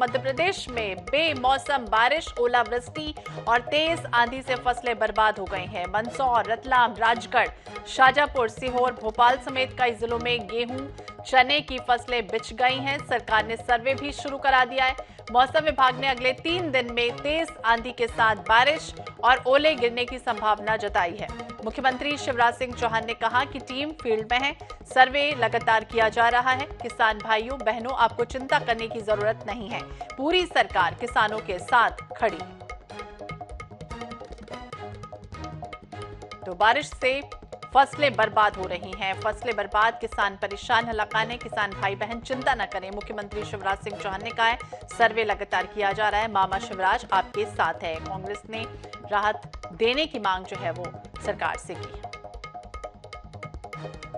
मध्य प्रदेश में बेमौसम बारिश, ओलावृष्टि और तेज आंधी से फसलें बर्बाद हो गई हैं। मंदसौर, रतलाम, राजगढ़, शाजापुर, सीहोर, भोपाल समेत कई जिलों में गेहूं, चने की फसलें बिछ गई हैं। सरकार ने सर्वे भी शुरू करा दिया है। मौसम विभाग ने अगले 3 दिन में तेज आंधी के साथ बारिश और ओले गिरने की संभावना जताई है। मुख्यमंत्री शिवराज सिंह चौहान ने कहा कि टीम फील्ड में है, सर्वे लगातार किया जा रहा है। किसान भाइयों बहनों, आपको चिंता करने की जरूरत नहीं है, पूरी सरकार किसानों के साथ खड़ी है। तो बारिश से फसलें बर्बाद हो रही हैं, फसलें बर्बाद, किसान परेशान, हलाकाने, किसान भाई बहन चिंता न करें। मुख्यमंत्री शिवराज सिंह चौहान ने कहा है सर्वे लगातार किया जा रहा है, मामा शिवराज आपके साथ है। कांग्रेस ने राहत देने की मांग जो है वो सरकार से की है।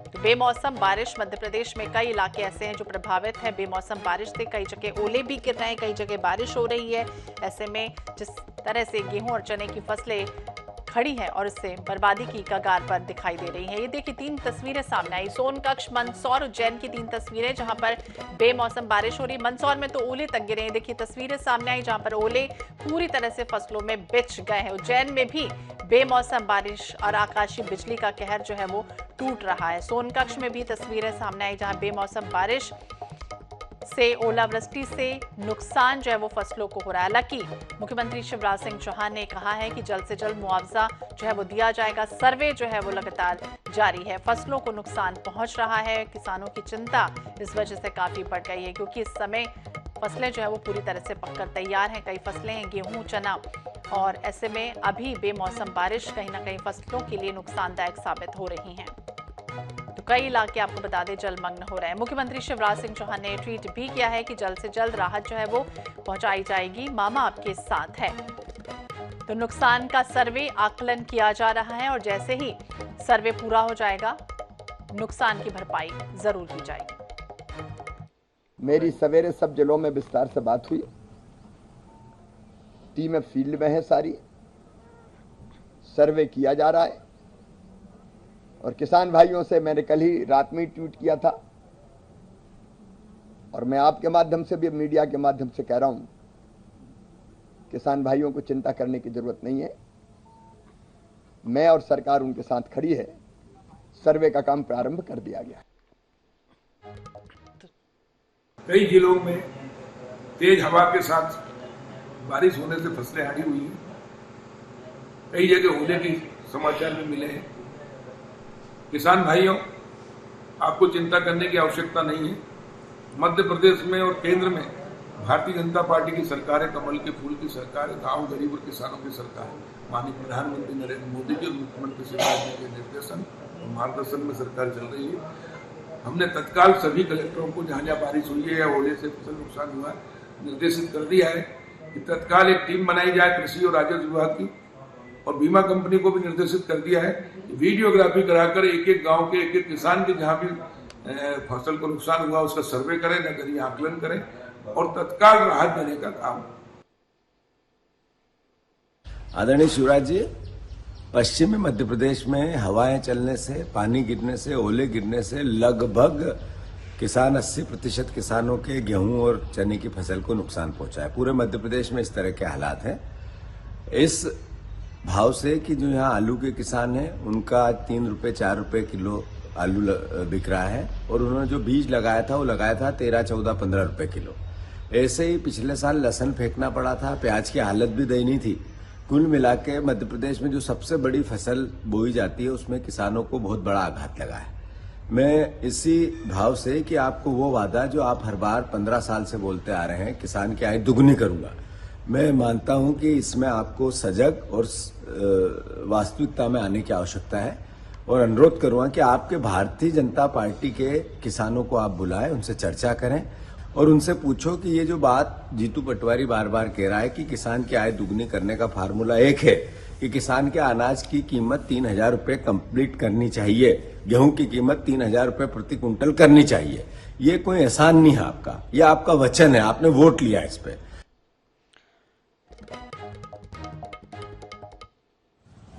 तो बेमौसम बारिश, मध्य प्रदेश में कई इलाके ऐसे हैं जो प्रभावित हैं बेमौसम बारिश से। कई जगह ओले भी गिर रहे हैं, कई जगह बारिश हो रही है। ऐसे में जिस तरह से गेहूं और चने की फसलें खड़ी है और इससे बर्बादी की कगार पर दिखाई दे रही है। ये देखिए 3 तस्वीरें सामने आई। सोनकच्छ, मंदसौर, उज्जैन की 3 तस्वीरें जहां पर बेमौसम बारिश हो रही। मंदसौर में तो ओले तक गिरे हैं। देखिए तस्वीरें सामने आई जहां पर ओले पूरी तरह से फसलों में बिछ गए हैं। उज्जैन में भी बेमौसम बारिश और आकाशीय बिजली का कहर जो है वो टूट रहा है। सोनकच्छ में भी तस्वीरें सामने आई जहां बेमौसम बारिश से, ओलावृष्टि से नुकसान जो है वो फसलों को हो रहा है। हालांकि मुख्यमंत्री शिवराज सिंह चौहान ने कहा है कि जल्द से जल्द मुआवजा जो है वो दिया जाएगा। सर्वे जो है वो लगातार जारी है। फसलों को नुकसान पहुंच रहा है, किसानों की चिंता इस वजह से काफी बढ़ गई है क्योंकि इस समय फसलें जो है वो पूरी तरह से पककर तैयार हैं। कई फसलें हैं, गेहूं, चना, और ऐसे में अभी बेमौसम बारिश कहीं ना कहीं फसलों के लिए नुकसानदायक साबित हो रही है। तो कई इलाके आपको बता दें जलमग्न हो रहे हैं। मुख्यमंत्री शिवराज सिंह चौहान ने ट्वीट भी किया है कि जल्द से जल्द राहत जो है वो पहुंचाई जाएगी, मामा आपके साथ है। तो नुकसान का सर्वे आकलन किया जा रहा है और जैसे ही सर्वे पूरा हो जाएगा नुकसान की भरपाई जरूर की जाएगी। मेरी सवेरे सब जिलों में विस्तार से बात हुई, टीमें फील्ड में है, सारी सर्वे किया जा रहा है। और किसान भाइयों से मैंने कल ही रात में ट्वीट किया था और मैं आपके माध्यम से भी, मीडिया के माध्यम से कह रहा हूं, किसान भाइयों को चिंता करने की जरूरत नहीं है। मैं और सरकार उनके साथ खड़ी है। सर्वे का काम प्रारंभ कर दिया गया है। कई जिलों में तेज हवा के साथ बारिश होने से फसलें हारी हुई हैं। कई जगह ओले की समाचार भी मिले हैं। किसान भाइयों, आपको चिंता करने की आवश्यकता नहीं है। मध्य प्रदेश में और केंद्र में भारतीय जनता पार्टी की सरकार है, कमल के फूल की सरकार है, गांव गरीब और किसानों की सरकार है। माननीय प्रधानमंत्री नरेंद्र मोदी जी और मुख्यमंत्री शिवराज सिंह के निर्देशन और मार्गदर्शन में सरकार चल रही है। हमने तत्काल सभी कलेक्टरों को जहां जहां बारिश हुई है या ओले से फसल नुकसान हुआ है निर्देशित कर दिया है कि तत्काल एक टीम बनाई जाए कृषि और राजस्व विभाग की, और बीमा कंपनी को भी निर्देशित कर दिया है कि वीडियोग्राफी कराकर एक एक गांव के एक एक किसान के जहां भी फसल को नुकसान हुआ उसका सर्वे करें, नगरीय आकलन करें और तत्काल राहत देने का काम। आदरणीय शिवराज जी, पश्चिमी मध्य प्रदेश में हवाएं चलने से, पानी गिरने से, ओले गिरने से लगभग किसान 80% किसानों के गेहूं और चने की फसल को नुकसान पहुंचा है। पूरे मध्य प्रदेश में इस तरह के हालात हैं। इस भाव से कि जो यहाँ आलू के किसान हैं उनका 3 रुपए 4 रुपए किलो आलू बिक रहा है और उन्होंने जो बीज लगाया था वो लगाया था 13, 14, 15 रुपए किलो। ऐसे ही पिछले साल लहसुन फेंकना पड़ा था, प्याज की हालत भी दयनीय थी। कुल मिला के मध्य प्रदेश में जो सबसे बड़ी फसल बोई जाती है उसमें किसानों को बहुत बड़ा आघात लगा है। मैं इसी भाव से कि आपको वो वादा जो आप हर बार 15 साल से बोलते आ रहे हैं, किसान की आय दुगनी करूंगा, मैं मानता हूं कि इसमें आपको सजग और वास्तविकता में आने की आवश्यकता है और अनुरोध करूंगा कि आपके भारतीय जनता पार्टी के किसानों को आप बुलाएं, उनसे चर्चा करें और उनसे पूछो कि ये जो बात जीतू पटवारी बार बार कह रहा है कि किसान की आय दुगनी करने का फार्मूला एक है कि किसान के अनाज की कीमत 3,000 रुपए कंप्लीट करनी चाहिए, गेहूं की कीमत 3,000 रुपए प्रति क्विंटल करनी चाहिए। ये कोई एहसान नहीं है आपका, ये आपका वचन है, आपने वोट लिया इस पे।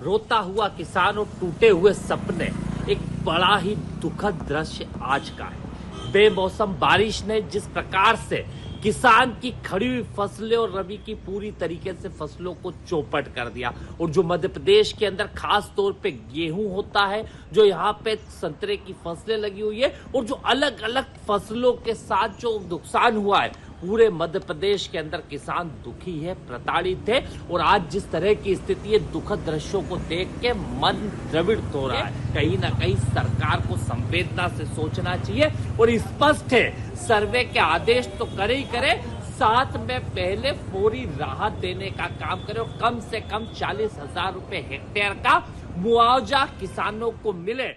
रोता हुआ किसान और टूटे हुए सपने, एक बड़ा ही दुखद दृश्य आज का है। बेमौसम बारिश ने जिस प्रकार से किसान की खड़ी हुई फसलें और रबी की पूरी तरीके से फसलों को चौपट कर दिया। और जो मध्य प्रदेश के अंदर खास तौर पे गेहूं होता है, जो यहाँ पे संतरे की फसलें लगी हुई है और जो अलग अलग फसलों के साथ जो नुकसान हुआ है, पूरे मध्य प्रदेश के अंदर किसान दुखी है, प्रताड़ित है। और आज जिस तरह की स्थिति है, दुखद दृश्यों को देख के मन द्रवित हो रहा है। कहीं ना कहीं सरकार को संवेदना से सोचना चाहिए और स्पष्ट है, सर्वे के आदेश तो करे ही करे, साथ में पहले फौरी राहत देने का काम करे और कम से कम 40,000 रुपए हेक्टेयर का मुआवजा किसानों को मिले।